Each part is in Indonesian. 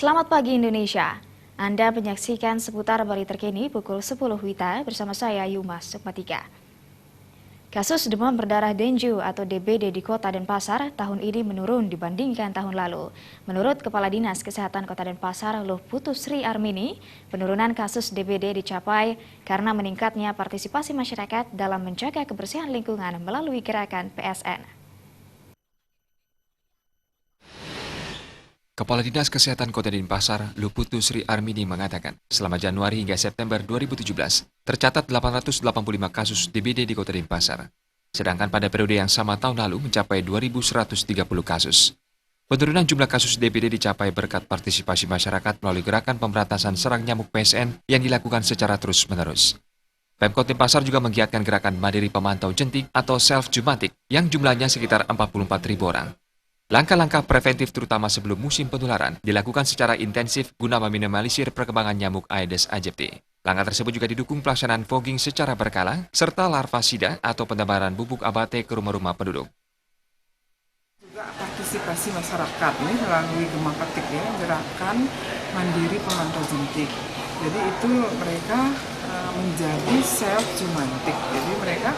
Selamat pagi Indonesia. Anda menyaksikan seputar Bali terkini pukul 10 WITA bersama saya Yumas Sukmatika. Kasus demam berdarah Dengue atau DBD di Kota Denpasar tahun ini menurun dibandingkan tahun lalu. Menurut Kepala Dinas Kesehatan Kota Denpasar, Luhputu Sri Armini, penurunan kasus DBD dicapai karena meningkatnya partisipasi masyarakat dalam menjaga kebersihan lingkungan melalui gerakan PSN. Kepala Dinas Kesehatan Kota Denpasar, Luhputu Sri Armini mengatakan, selama Januari hingga September 2017, tercatat 885 kasus DBD di Kota Denpasar. Sedangkan pada periode yang sama tahun lalu mencapai 2.130 kasus. Penurunan jumlah kasus DBD dicapai berkat partisipasi masyarakat melalui gerakan pemberantasan serang nyamuk PSN yang dilakukan secara terus-menerus. Pemkot Denpasar juga menggiatkan gerakan Mandiri Pemantau Jentik atau Self-Jumantik yang jumlahnya sekitar 44.000 orang. Langkah-langkah preventif terutama sebelum musim penularan dilakukan secara intensif guna meminimalisir perkembangan nyamuk Aedes aegypti. Langkah tersebut juga didukung pelaksanaan fogging secara berkala serta larvasida atau penyebaran bubuk abate ke rumah-rumah penduduk. Juga partisipasi masyarakat ini melalui Gemah Petik ya, gerakan Mandiri Pemantau Jentik. Jadi itu mereka menjadi self jumantik. Jadi mereka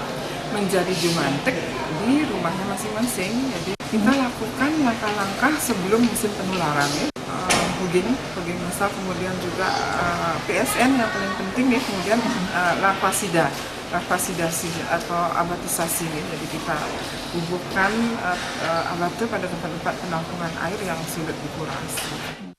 menjadi jumantik di rumahnya masing-masing. Jadi kita lakukan langkah-langkah sebelum musim penularan ya. Fogging massal, kemudian juga PSN yang paling penting ya, kemudian larvasidasi atau abatisasi ya. Jadi kita bubuhkan abate pada tempat-tempat penampungan air yang sulit dikurasi.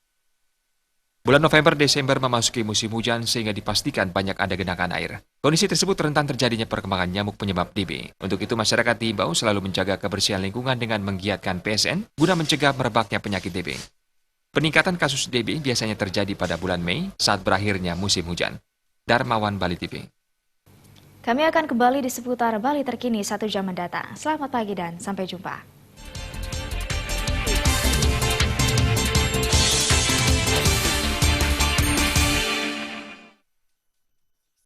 Bulan November-Desember memasuki musim hujan sehingga dipastikan banyak ada genangan air. Kondisi tersebut rentan terjadinya perkembangan nyamuk penyebab DB. Untuk itu masyarakat diimbau selalu menjaga kebersihan lingkungan dengan menggiatkan PSN guna mencegah merebaknya penyakit DB. Peningkatan kasus DB biasanya terjadi pada bulan Mei saat berakhirnya musim hujan. Darmawan, Bali TV. Kami akan kembali di seputar Bali terkini 1 jam mendatang. Selamat pagi dan sampai jumpa.